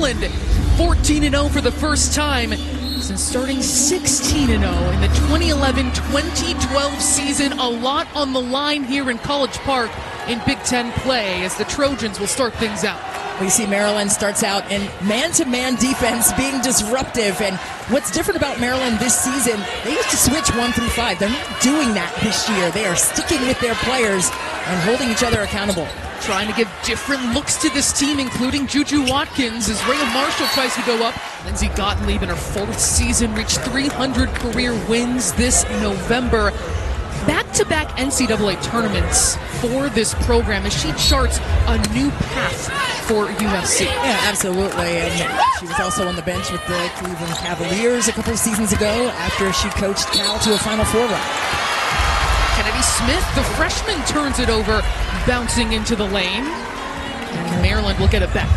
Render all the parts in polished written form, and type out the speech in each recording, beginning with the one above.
Maryland 14-0 for the first time since starting 16-0 in the 2011-2012 season. A lot on the line here in College Park in Big Ten play as the Trojans will start things out. We see Maryland starts out in man-to-man defense, being disruptive. And what's different about Maryland this season, they used to switch 1 through 5. They're not doing that this year. They are sticking with their players and holding each other accountable. Trying to give different looks to this team, including JuJu Watkins, as Rayah Marshall tries to go up. Lindsay Gottlieb in her 4th season reached 300 career wins this November. Back-to-back NCAA tournaments for this program as she charts a new path for USC. Yeah, absolutely. And she was also on the bench with the Cleveland Cavaliers a couple of seasons ago after she coached Cal to a Final Four run. Kennedy Smith, the freshman, turns it over, bouncing into the lane. And Maryland will get it back.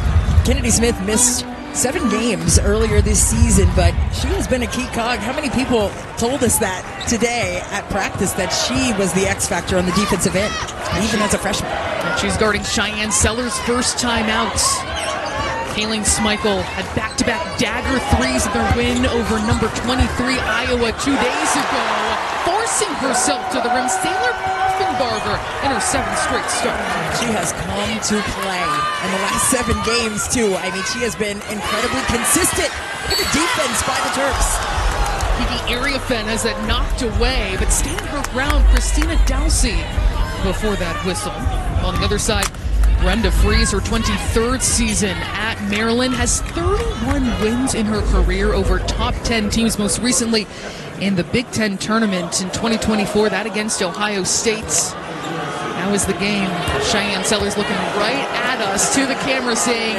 Kennedy Smith missed 7 games earlier this season, but she has been a key cog. How many people told us that today at practice, that she was the X factor on the defensive end, even as a freshman? And she's guarding Cheyenne Sellers' first time out. Kayleigh Heckel had back-to-back dagger threes in their win over number 23 Iowa 2 days ago, forcing herself to the rim. Sailor Poffenbarger in her 7th straight start. She has come to play in the last 7 games, too. I mean, she has been incredibly consistent. Look at the defense by the Terps. Kiki Iriafen has that knocked away, but staying her ground, Christina Dowsey before that whistle. On the other side, Brenda Freeze, her 23rd season at Maryland, has 31 wins in her career over top 10 teams, most recently in the Big Ten tournament in 2024, that against Ohio State. Now is the game. Cheyenne Sellers looking right at us to the camera saying,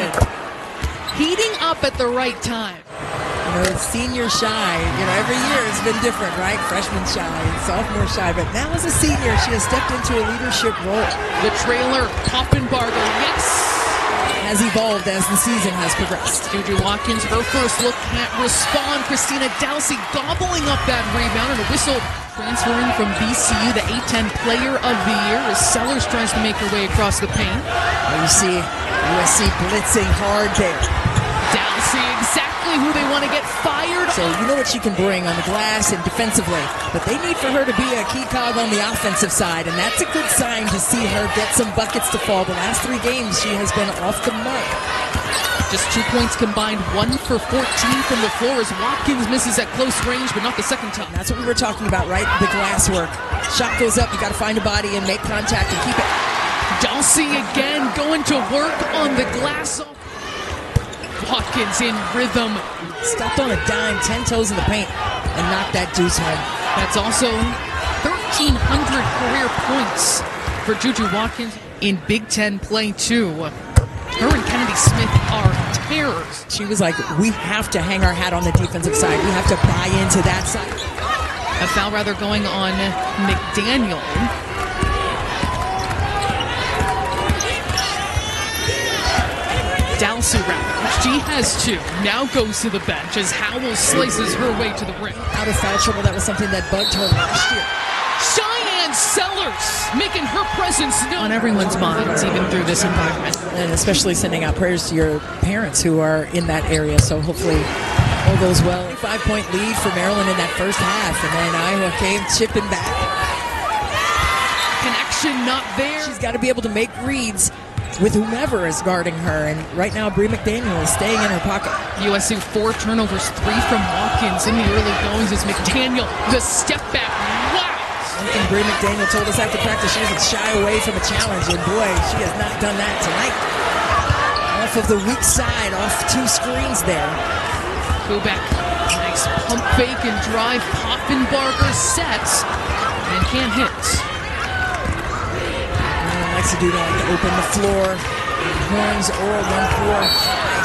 heating up at the right time. You know, senior shy. You know, every year it's been different, right? Freshman shy, sophomore shy, but now as a senior, she has stepped into a leadership role. The trailer, Poffenbarger, yes! Has evolved as the season has progressed. JuJu Watkins, her first look, can't respond. Christina Dowsey gobbling up that rebound, and a whistle transferring from VCU, the A-10 player of the year, as Sellers tries to make her way across the paint. You see USC blitzing hard there. Dowsey, exactly who they want to get fired. So you know what she can bring on the glass and defensively, but they need for her to be a key cog on the offensive side, and that's a good sign to see her get some buckets to fall. The last 3 games, she has been off the mark. Just 2 points combined, 1 for 14 from the floor as Watkins misses at close range, but not the second time. That's what we were talking about, right? The glass work. Shot goes up, you got to find a body and make contact and keep it. Dowsey again going to work on the glass. Watkins in rhythm. Stepped on a dime, 10 toes in the paint, and knocked that deuce home. That's also 1,300 career points for JuJu Watkins in Big Ten play, too. Her and Kennedy Smith are terrors. She was like, we have to hang our hat on the defensive side. We have to buy into that side. A foul rather going on McDaniel. Dowsey round. She has 2. Now goes to the bench as Howell slices her way to the rim. Out of foul trouble, that was something that bugged her last year. Cheyenne Sellers making her presence known on everyone's minds, even through this environment. And especially sending out prayers to your parents who are in that area. So hopefully all goes well. 5-point lead for Maryland in that first half, and then Iowa came chipping back. Connection not there. She's got to be able to make reads with whomever is guarding her, and right now Bree McDaniel is staying in her pocket. USC 4 turnovers, 3 from Watkins in the early goings as McDaniel, the step back, wow! One thing Bree McDaniel told us after practice, she doesn't shy away from a challenge, and boy, she has not done that tonight. Off of the weak side, off 2 screens there. Go back, nice pump fake and drive. Poffenbarger sets and can't hit. Likes to do that, to open the floor. Horns or 1-4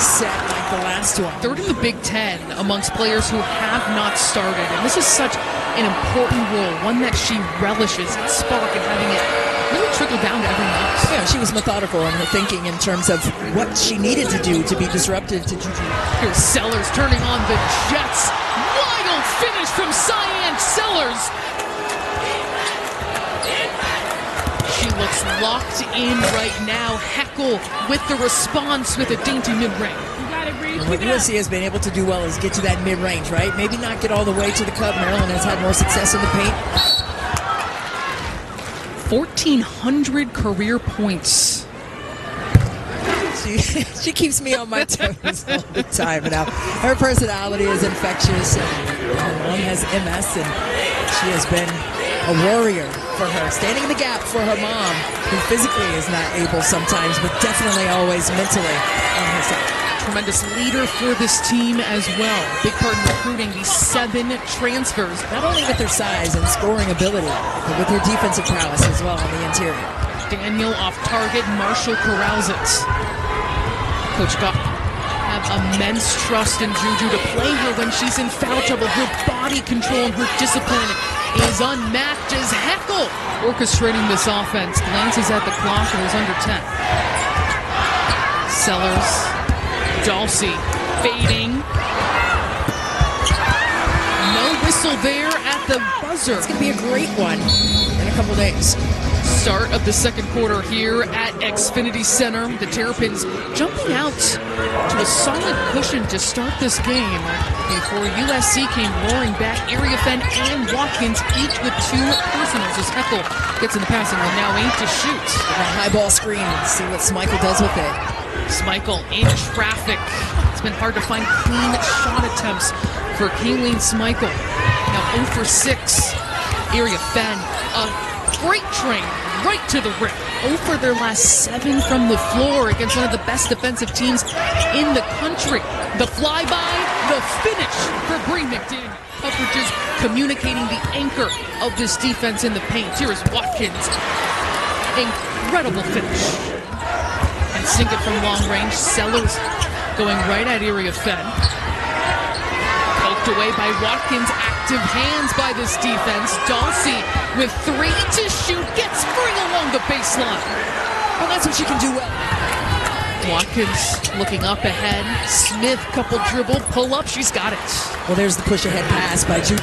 set like the last one. 3rd in the Big Ten amongst players who have not started. And this is such an important role, one that she relishes, that spark, and having it really trickle down to everyone else. Yeah, she was methodical in her thinking in terms of what she needed to do to be disruptive to JuJu. Here's Sellers turning on the Jets. Wild finish from Cheyenne Sellers. She looks locked in right now. Heckel with the response with a dainty mid-range. You got And what USC has been able to do well is get to that mid-range, right? Maybe not get all the way to the cup. Maryland has had more success in the paint. 1,400 career points. She keeps me on my toes all the time. Now, her personality is infectious. And her mom has MS, and she has been a warrior for her, standing in the gap for her mom, who physically is not able sometimes, but definitely always mentally on her side. Tremendous leader for this team as well. Big part in recruiting these 7 transfers. Not only with their size and scoring ability, but with her defensive prowess as well on the interior. Daniel off target, Marshall corrals it. Coach Gup have immense trust in JuJu to play her when she's in foul trouble. Her body control and her discipline is unmatched as Heckel orchestrating this offense. Glances at the clock and is under 10. Sellers, Dalsey fading. No whistle there at the buzzer. It's going to be a great one in a couple days. Start of the second quarter here at Xfinity Center. The Terrapins jumping out to a solid cushion to start this game before USC came roaring back. Iriafen and Watkins each with 2 personals as Heckel gets in the passing lane. Now 8 to shoot. A high ball screen. See what Smichael does with it. Smichael in traffic. It's been hard to find clean shot attempts for Kayleigh Heckel. Now 0 for 6. Iriafen, a freight train right to the rim. 0 for their last 7 from the floor against one of the best defensive teams in the country. The flyby, the finish for Bree McDaniel. Coverages communicating the anchor of this defense in the paint. Here is Watkins. Incredible finish. And sink it from long range. Sellers going right at Iriafen. Poked away by Watkins. Active hands by this defense. Dalsey with 3 to shoot. Gets free along the baseline. Well, that's what she can do well. Watkins looking up ahead. Smith, couple dribble, pull up. She's got it. Well, there's the push ahead pass by JuJu.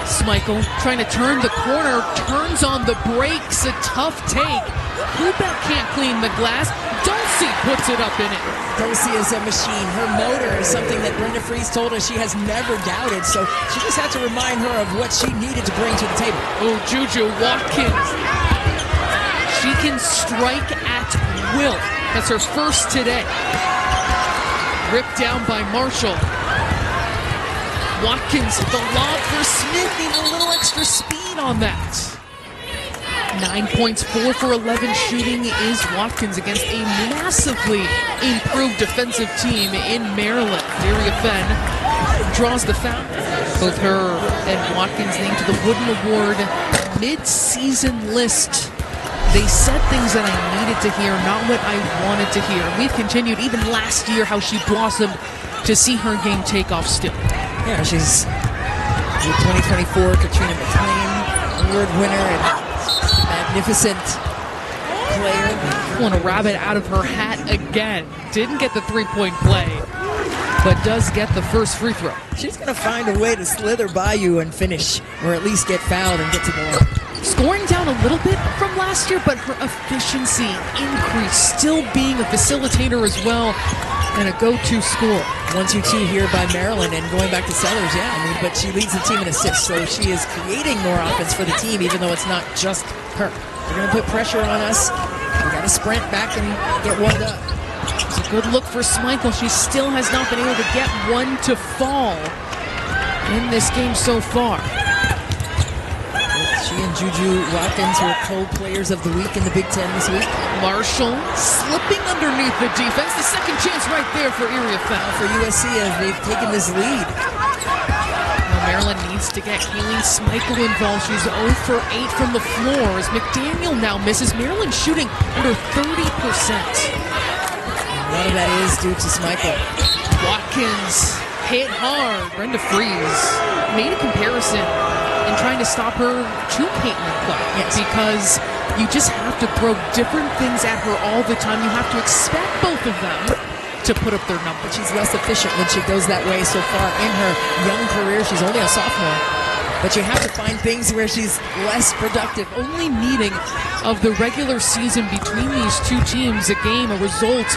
Smichael trying to turn the corner. Turns on the brakes. A tough take. Hubeck can't clean the glass. Dalsey puts it up in it. Dalsey is a machine. Her motor is something that Brenda Fries told us she has never doubted. So she just had to remind her of what she needed to bring to the table. Oh, JuJu, Watkins. She can strike at will. That's her first today. Ripped down by Marshall. Watkins, the lob for Smith. Needs a little extra speed on that. 9 points, 4 for 11 shooting is Watkins against a massively improved defensive team in Maryland. Iriafen draws the foul. Both her and Watkins named to the Wooden Award mid-season list. They said things that I needed to hear, not what I wanted to hear. We've continued even last year how she blossomed to see her game take off still. Yeah, she's the 2024 Katrina McLean Award winner and magnificent player. Pulling a rabbit out of her hat again. Didn't get the three-point play, but does get the first free throw. She's going to find a way to slither by you and finish, or at least get fouled and get to the line. Scoring down a little bit from last year, but her efficiency increased, still being a facilitator as well, and a go-to scorer. 1-2-2 here by Maryland, and going back to Sellers, but she leads the team in assists, so she is creating more offense for the team, even though it's not just her. They're going to put pressure on us. We got to sprint back and get warmed up. It's a good look for Smichael. She still has not been able to get one to fall in this game so far. She and JuJu Watkins were co-players of the week in the Big Ten this week. Marshall slipping underneath the defense. The second chance right there for Iriafen. For USC as they've taken this lead. Now Maryland needs to get Kayleigh Heckel involved. She's 0 for 8 from the floor as McDaniel now misses. Maryland shooting under 30%. A lot of that is due to Smichael. Watkins hit hard. Brenda Fries made a comparison in trying to stop her to Caitlin Clark. Yes. Because you just have to throw different things at her all the time. You have to expect both of them to put up their numbers. She's less efficient when she goes that way so far in her young career. She's only a sophomore. But you have to find things where she's less productive. Only meeting of the regular season between these two teams, a game, a result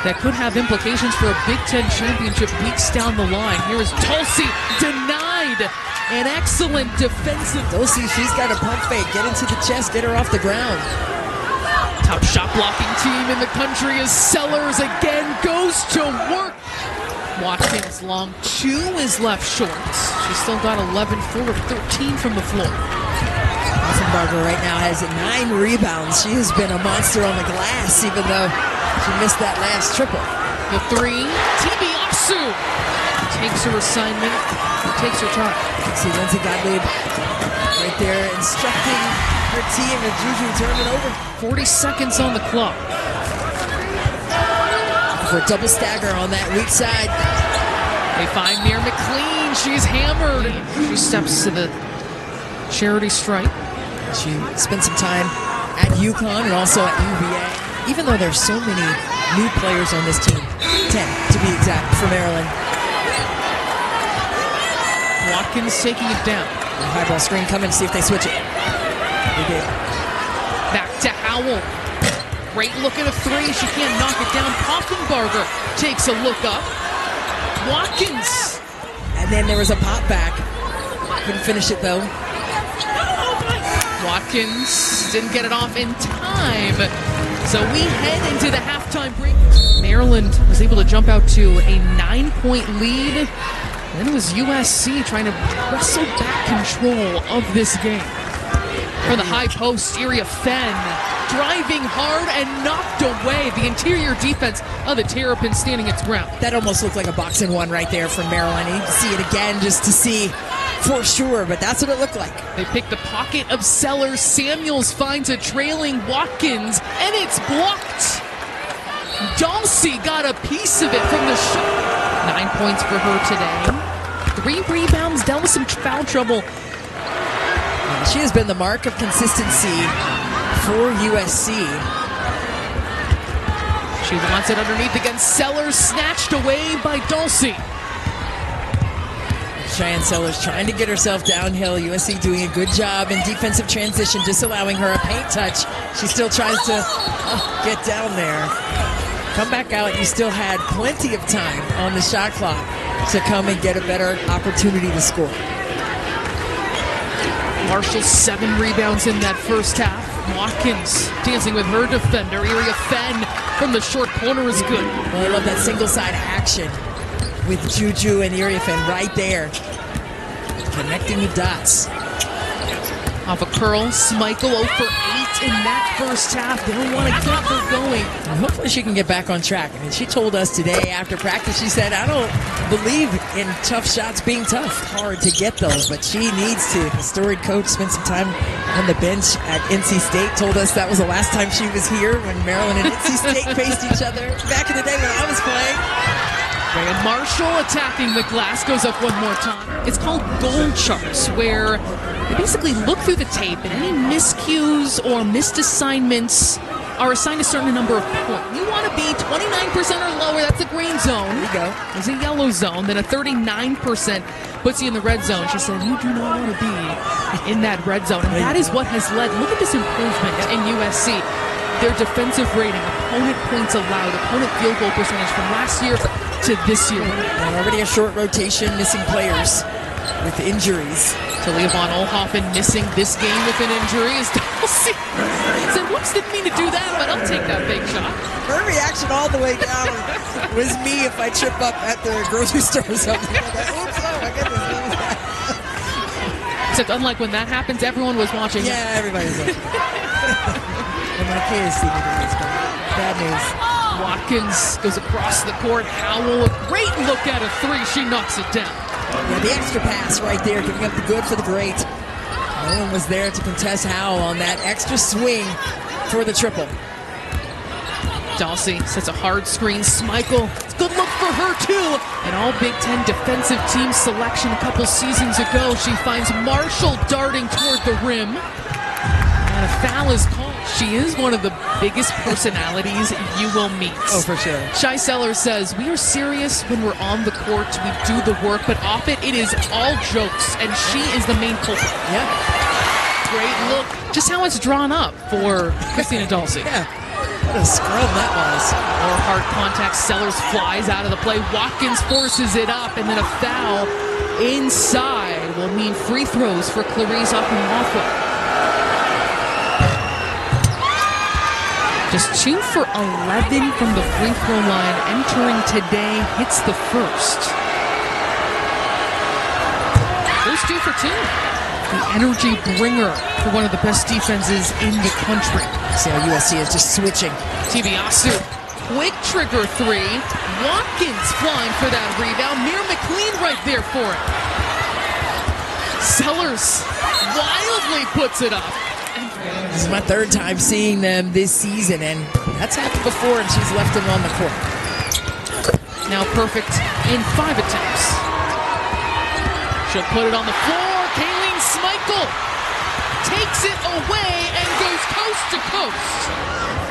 that could have implications for a Big Ten championship weeks down the line. Here is Tulsi, denied. An excellent defensive. Tulsi, she's got a pump fake. Get into the chest, get her off the ground. Top shot blocking team in the country as Sellers again goes to work. Watkins long 2 is left short. She's still got 11, 4 of 13 from the floor. Barber right now has 9 rebounds. She has been a monster on the glass, even though she missed that last triple. The 3, Tibiasu takes her assignment, takes her time. See Lindsay Gottlieb right there instructing her team and JuJu turn it over. 40 seconds on the clock. For a double stagger on that weak side. They find Mir McLean. She's hammered. She steps to the charity stripe. She spent some time at UConn and also at UVA. Even though there's so many new players on this team, 10 to be exact, for Maryland. Watkins taking it down. The high ball screen coming to see if they switch it. They did. Back to Howell. Great look at a 3. She can't knock it down. Poffenbarger takes a look up. Watkins. And then there was a pop back. Couldn't finish it though. Watkins didn't get it off in time. So we head into the halftime break. Maryland was able to jump out to a 9-point lead. Then it was USC trying to wrestle back control of this game. From the high post, Iriafen driving hard and knocked away. The interior defense of the Terrapins standing its ground. That almost looked like a boxing one right there from Maryland. I need to see it again just to see for sure, but that's what it looked like. They pick the pocket of Sellers. Samuels finds a trailing Watkins, and it's blocked. Dulcie got a piece of it from the shot. 9 points for her today. 3 rebounds, dealt with some foul trouble. She has been the mark of consistency for USC. She wants it underneath against Sellers, snatched away by Dulcie. Cheyenne Sellers trying to get herself downhill. USC doing a good job in defensive transition, just allowing her a paint touch. She still tries to get down there. Come back out. You still had plenty of time on the shot clock to come and get a better opportunity to score. Marshall 7 rebounds in that first half. Watkins dancing with her defender. Iriafen from the short corner is good. Well, I love that single side action with JuJu and Iriafen right there, connecting the dots. Off a curl, Smichael 0 for 8 in that first half. They don't want to get her going. And hopefully she can get back on track. I mean, she told us today after practice, she said, I don't believe in tough shots being tough. Hard to get those, but she needs to. The storied coach spent some time on the bench at NC State, told us that was the last time she was here when Maryland and NC State faced each other back in the day when I was playing. Rayah Marshall attacking the glass, goes up one more time. It's called goal charts, where they basically look through the tape and any miscues or missed assignments are assigned a certain number of points. You want to be 29% or lower, that's a green zone. There you go. There's a yellow zone, then a 39% puts you in the red zone. She said, you do not want to be in that red zone. And that is what has led, look at this improvement in USC. Their defensive rating, opponent points allowed, opponent field goal percentage from last year to this year. And already a short rotation, missing players with injuries. Talia von Oelhoffen missing this game with an injury. As Dulcie said, whoops, didn't mean to do that, but I'll take that big shot. Her reaction all the way down was me if I trip up at the grocery store or something. Like, oops, oh my goodness. Except unlike when that happens, everyone was watching. Yeah, everybody's watching. And my kids see me do this, but bad news. Watkins goes across the court. Howell, a great look at a 3. She knocks it down. Yeah, the extra pass right there, giving up the good for the great. No one was there to contest Howell on that extra swing for the triple. Dulcie sets a hard screen. Smichael, it's a good look for her too. An all Big Ten defensive team selection a couple seasons ago. She finds Marshall darting toward the rim. And a foul is called. She is one of the biggest personalities you will meet. Oh, for sure. Shai Sellers says, we are serious when we're on the court. We do the work, but off it, it is all jokes, and she is the main culprit. Yeah. Great look. Just how it's drawn up for Christina Dulcie. Yeah. What a scrum that was. More hard contact. Sellers flies out of the play. Watkins forces it up, and then a foul inside will mean free throws for Clarice Apiece. Just 2 for 11 from the free throw line entering today. Hits the first. There's 2 for 2. The energy bringer for one of the best defenses in the country. See how USC is just switching. Tibiasu, quick trigger 3. Watkins flying for that rebound. Mir McLean right there for it. Sellers wildly puts it up. This is my 3rd time seeing them this season, and that's happened before, and she's left them on the court. Now perfect in 5 attempts. She'll put it on the floor. Kayleigh Heckel takes it away and goes coast to coast.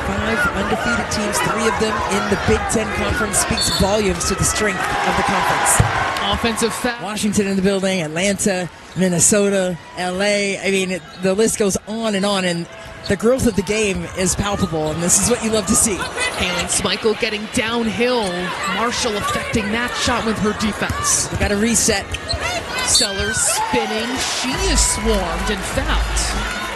5 undefeated teams, 3 of them in the Big Ten Conference, speaks volumes to the strength of the conference. Offensive foul. Washington in the building, Atlanta, Minnesota, LA. I mean, the list goes on, and the growth of the game is palpable, and this is what you love to see. Kayleigh Heckel getting downhill. Marshall affecting that shot with her defense. We got to reset. Sellers spinning. She is swarmed and fouled.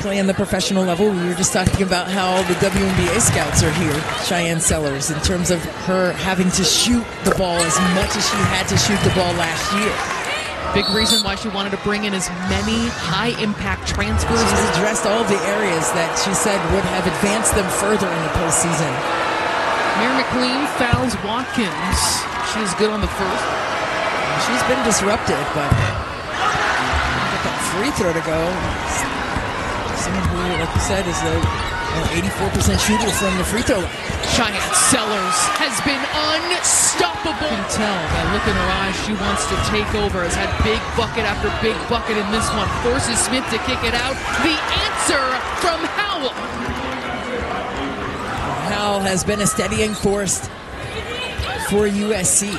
Playing the professional level, we were just talking about how the WNBA scouts are here, Cheyenne Sellers, in terms of her having to shoot the ball as much as she had to shoot the ball last year. Big reason why she wanted to bring in as many high-impact transfers. She's addressed all the areas that she said would have advanced them further in the postseason. Mir McLean fouls Watkins. She is good on the first. She's been disrupted, but got that free throw to go. Someone who, like you said, is an 84% shooter from the free throw line. Cheyenne Sellers has been unstoppable. You can tell by look in her eyes, she wants to take over. Has had big bucket after big bucket in this one. Forces Smith to kick it out. The answer from Howell. Howell has been a steadying force for USC.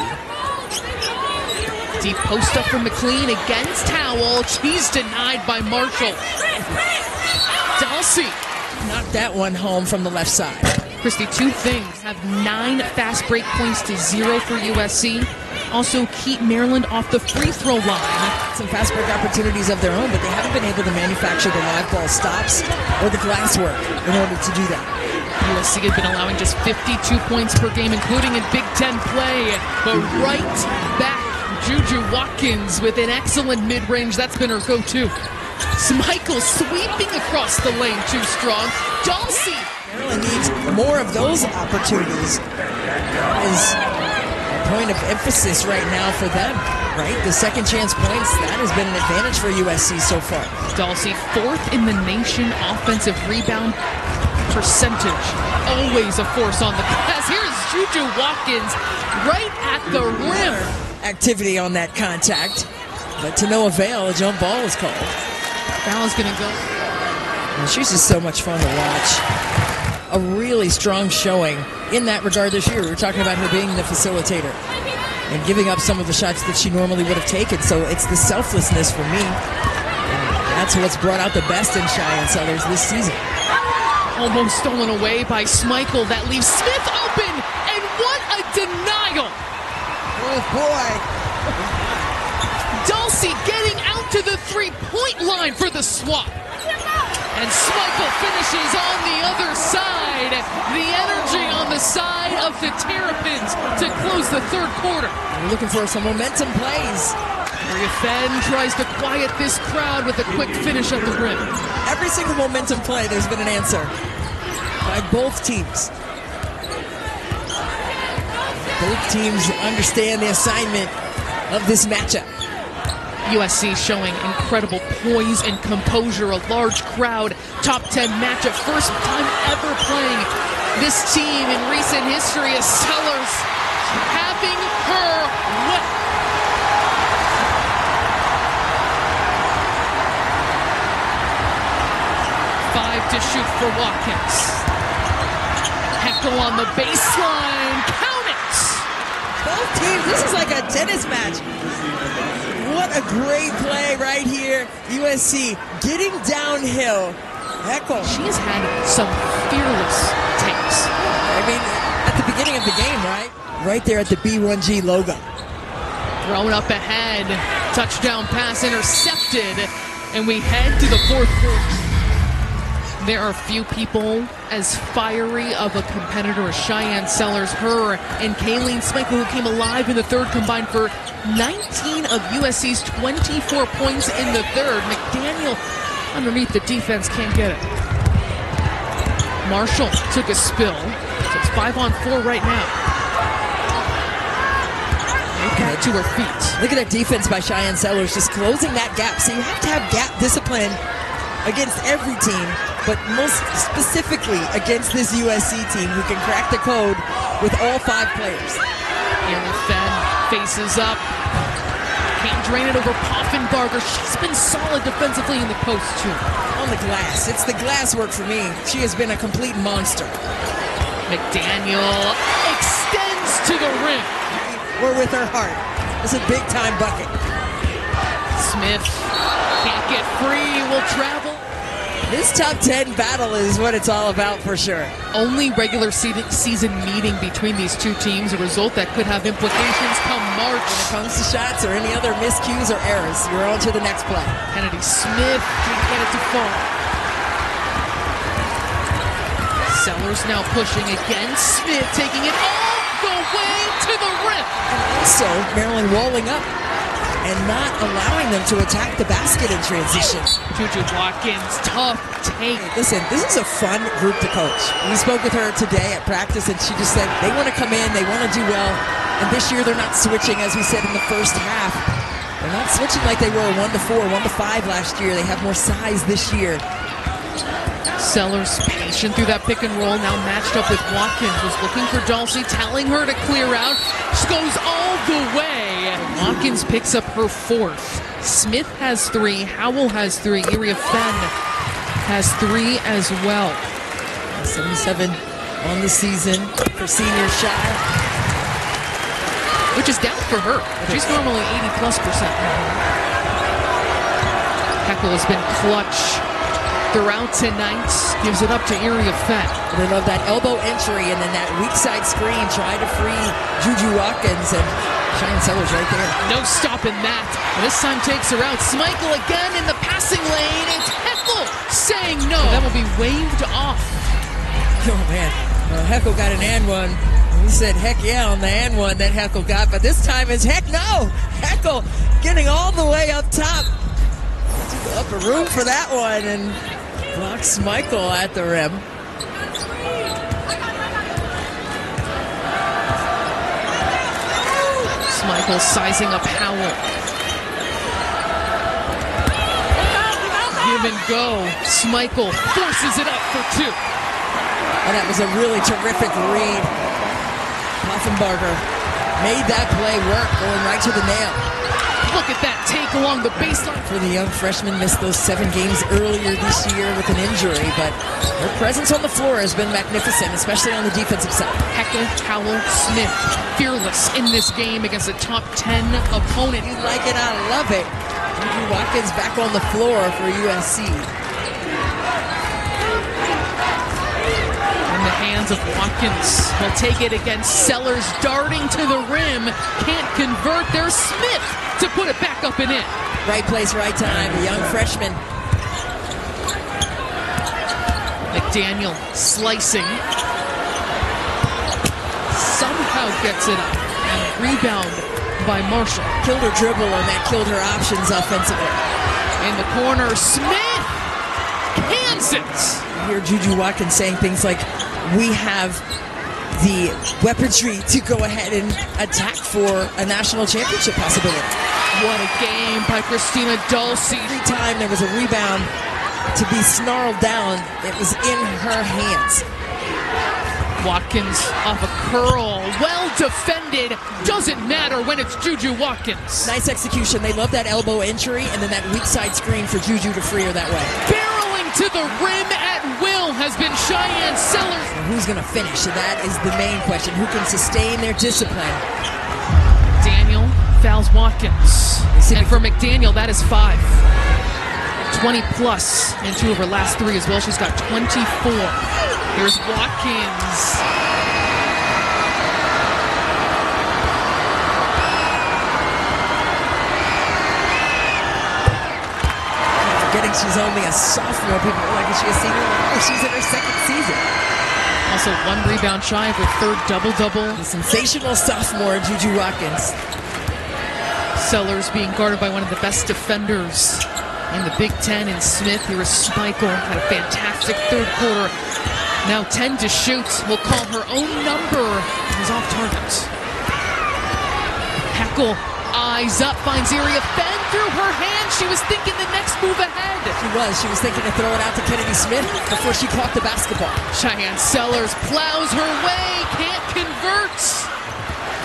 Deep post up from McLean against Howell. She's denied by Marshall. Dalsey knocked that one home from the left side. Christy, 2 things. Have 9 fast break points to 0 for USC. Also keep Maryland off the free throw line. Some fast break opportunities of their own, but they haven't been able to manufacture the live ball stops or the glass work in order to do that. USC has been allowing just 52 points per game, including in Big Ten play. But right back, JuJu Watkins with an excellent mid-range. That's been her go-to. Schmeichel sweeping across the lane, too strong. Dalsey. Maryland needs more of those opportunities. Is a point of emphasis right now for them, right? The second chance points, that has been an advantage for USC so far. Dalsey, 4th in the nation offensive rebound percentage. Always a force on the glass. Here's JuJu Watkins right at the rim. Activity on that contact, but to no avail. A jump ball is called. Foul is going to go. And she's just so much fun to watch. A really strong showing in that regard this year. We were talking about her being the facilitator and giving up some of the shots that she normally would have taken. So it's the selflessness for me. And that's what's brought out the best in Cheyenne Sellers this season. Almost stolen away by Schmeichel. That leaves Smith open. And what a denial. Oh, boy. Dalsey getting out to the three-point line for the swap. And Schmeichel finishes on the other side. The energy on the side of the Terrapins to close the 3rd quarter. We're looking for some momentum plays. Iriafen tries to quiet this crowd with a quick finish at the rim. Every single momentum play, there's been an answer by both teams. Both teams understand the assignment of this matchup. USC showing incredible poise and composure. A large crowd, top 10 matchup. First time ever playing this team in recent history as Sellers having her way. Five to shoot for Watkins. Heckel on the baseline. Count it! Both teams, this is like a tennis match. What a great play right here. USC getting downhill. Heckel. She has had some fearless takes. I mean, at the beginning of the game, right? Right there at the B1G logo. Thrown up ahead. Touchdown pass intercepted. And we head to the fourth quarter. There are few people as fiery of a competitor as Cheyenne Sellers. Her and Kayleigh Heckel, who came alive in the third, combined for 19 of USC's 24 points in the third. McDaniel underneath the defense can't get it. Marshall took a spill, so it's 5-on-4 right now. Back to her feet. Look at that defense by Cheyenne Sellers, just closing that gap. So you have to have gap discipline against every team, but most specifically against this USC team who can crack the code with all 5 players. Iriafen faces up. Can't drain it over Poffenbarger. She's been solid defensively in the post, too. On the glass. It's the glass work for me. She has been a complete monster. McDaniel extends to the rim. Or with her heart. It's a big-time bucket. Smith can't get free, will travel. This top 10 battle is what it's all about for sure. Only regular season meeting between these two teams, a result that could have implications come March. When it comes to shots or any other miscues or errors, you're on to the next play. Kennedy Smith can't get it to fall. Sellers now pushing again. Smith taking it all the way to the rim. And also, Maryland walling up and not allowing them to attack the basket in transition. JuJu Watkins, tough take. Listen, this is a fun group to coach. We spoke with her today at practice, and she just said they want to come in, they want to do well. And this year they're not switching, as we said in the first half. They're not switching like they were 1-4, 1-5 last year. They have more size this year. Sellers patient through that pick and roll, now matched up with Watkins, who's looking for Dulcie, telling her to clear out. She goes all the way. Watkins picks up her 4th. Smith has 3, Howell has 3, Iriafen has 3 as well. 77 on the season for senior Shy. Which is down for her. She's normally 80+%. Heckel has been clutch throughout tonight, gives it up to Iriafen. They love that elbow entry and then that weak side screen, try to free JuJu Watkins, and Cheyenne Sellers right there. No stopping that. This time takes her out. Schmeichel again in the passing lane. It's Heckel saying no. That will be waved off. Oh man, Heckel got an and one. He said heck yeah on the and one that Heckel got, but this time it's heck no. Heckel getting all the way up top to the upper room for that one, and blocks Schmeichel at the rim. Schmeichel sizing up Howell. Give and go. Schmeichel forces it up for 2. And that was a really terrific read. Poffenbarger made that play work, going right to the nail. Look at that take along the baseline. For the young freshman, missed those 7 games earlier this year with an injury, but her presence on the floor has been magnificent, especially on the defensive side. Heckel, Howell, Smith, fearless in this game against a top 10 opponent. You like it, I love it. JuJu Watkins back on the floor for USC. In the hands of Watkins. He'll take it against Sellers, darting to the rim. Can't convert. There's Smith to put it back up and in. Right place, right time. A young freshman. McDaniel slicing. Somehow gets it up. And rebound by Marshall. Killed her dribble, and that killed her options offensively. In the corner, Smith hands it. You hear JuJu Watkins saying things like, we have the weaponry to go ahead and attack for a national championship possibility. What a game by Christina Dulcie. Every time there was a rebound to be snarled down, it was in her hands. Watkins off a curl, well defended, doesn't matter when it's JuJu Watkins. Nice execution. They love that elbow entry and then that weak side screen for JuJu to free her that way. Barreling to the rim at will has been Cheyenne Sellers. And who's going to finish? That is the main question. Who can sustain their discipline? Daniel fouls Watkins. And for McDaniel, that is 5. 20 plus in 2 of her last 3 as well. She's got 24. Here's Watkins. she's only a sophomore. People are like, is she a senior? Oh, she's in her second season. Also 1 rebound shy of her 3rd double-double. The sensational sophomore, JuJu Watkins. Sellers being guarded by one of the best defenders in the Big Ten in Smith. Here is Schmeichel, had a fantastic 3rd quarter. Now 10 to shoot. Will call her own number. He's off target. Heckel, eyes up, finds Iriafen through her hand. She was thinking the next move ahead. She was thinking to throw it out to Kennedy Smith before she caught the basketball. Cheyenne Sellers plows her way, can't convert.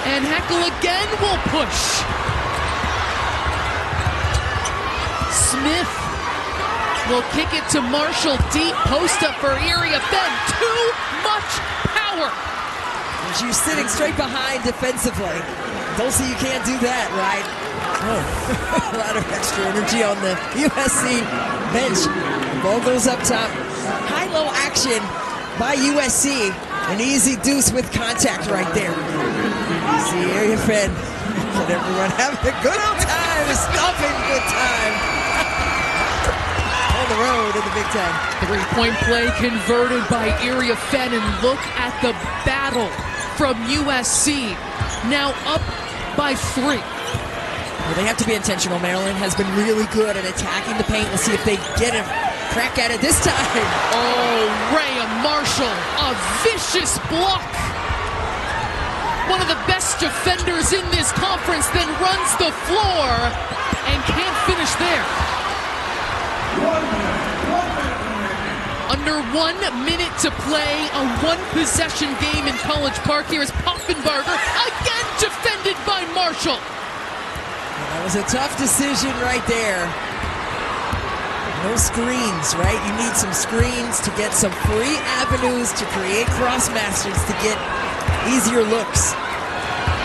And Heckel again will push. Smith will kick it to Marshall, deep post up for Iriafen. Too much power. And she's sitting straight behind defensively. Dulcie, you can't do that, right? Oh, a lot of extra energy on the USC bench. Ball goes up top. High-low action by USC. An easy deuce with contact right there. See Iriafen and everyone having a good old time, a stomping good time. On the road in the Big Ten. 3-point play converted by Iriafen, and look at the battle from USC. Now up by 3. Well, they have to be intentional. Maryland has been really good at attacking the paint. Let's see if they get a crack at it this time. Oh, Rayah Marshall, a vicious block. One of the best defenders in this conference, then runs the floor and can't finish there. Under 1 minute to play, a 1-possession game in College Park. Here is Poffenbarger, again defended by Marshall. That was a tough decision right there. No screens, right? You need some screens to get some free avenues to create cross masters to get easier looks.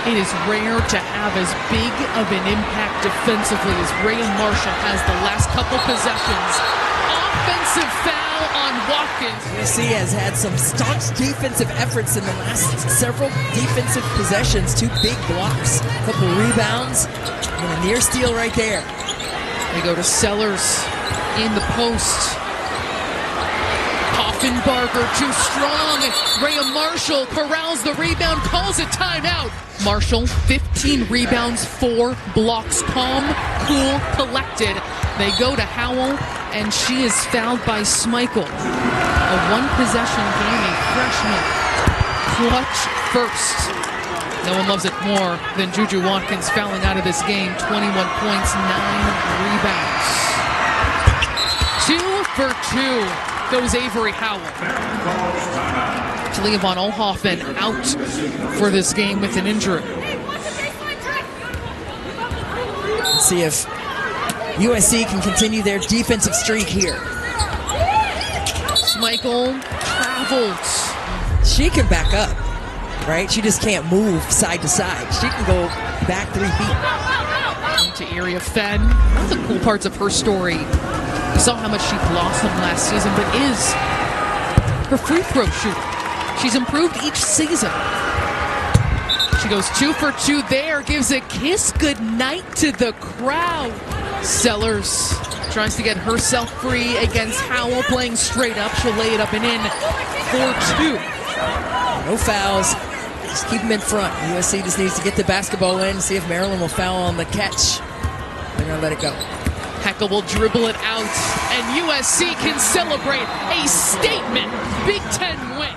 It is rare to have as big of an impact defensively as Rayah Marshall has the last couple possessions. Offensive foul on Watkins. USC has had some staunch defensive efforts in the last several defensive possessions. 2 big blocks, a couple rebounds, and a near steal right there. They go to Sellers in the post. Poffenbarger too strong. Rayah Marshall corrals the rebound, calls a timeout. Marshall, 15 rebounds, 4 blocks. Calm, cool, collected. They go to Howell, and she is fouled by Schmeichel. A 1-possession game, a freshman. Clutch first. No one loves it more than JuJu Watkins fouling out of this game. 21 points, 9 rebounds. 2 for 2 goes Avery Howell. Talia von Oelhoffen out for this game with an injury. Let's see if USC can continue their defensive streak here. Schmeichel travels. She can back up, right? She just can't move side to side. She can go back 3 feet. Into Iriafen. One of the cool parts of her story, we saw how much she blossomed last season, but is her free throw shooting. She's improved each season. She goes 2 for 2 there, gives a kiss goodnight to the crowd. Sellers tries to get herself free against Howell, playing straight up. She'll lay it up and in for 2. No fouls. Just keep them in front. USC just needs to get the basketball in, see if Maryland will foul on the catch. They're going to let it go. Heckel will dribble it out, and USC can celebrate a statement Big Ten win.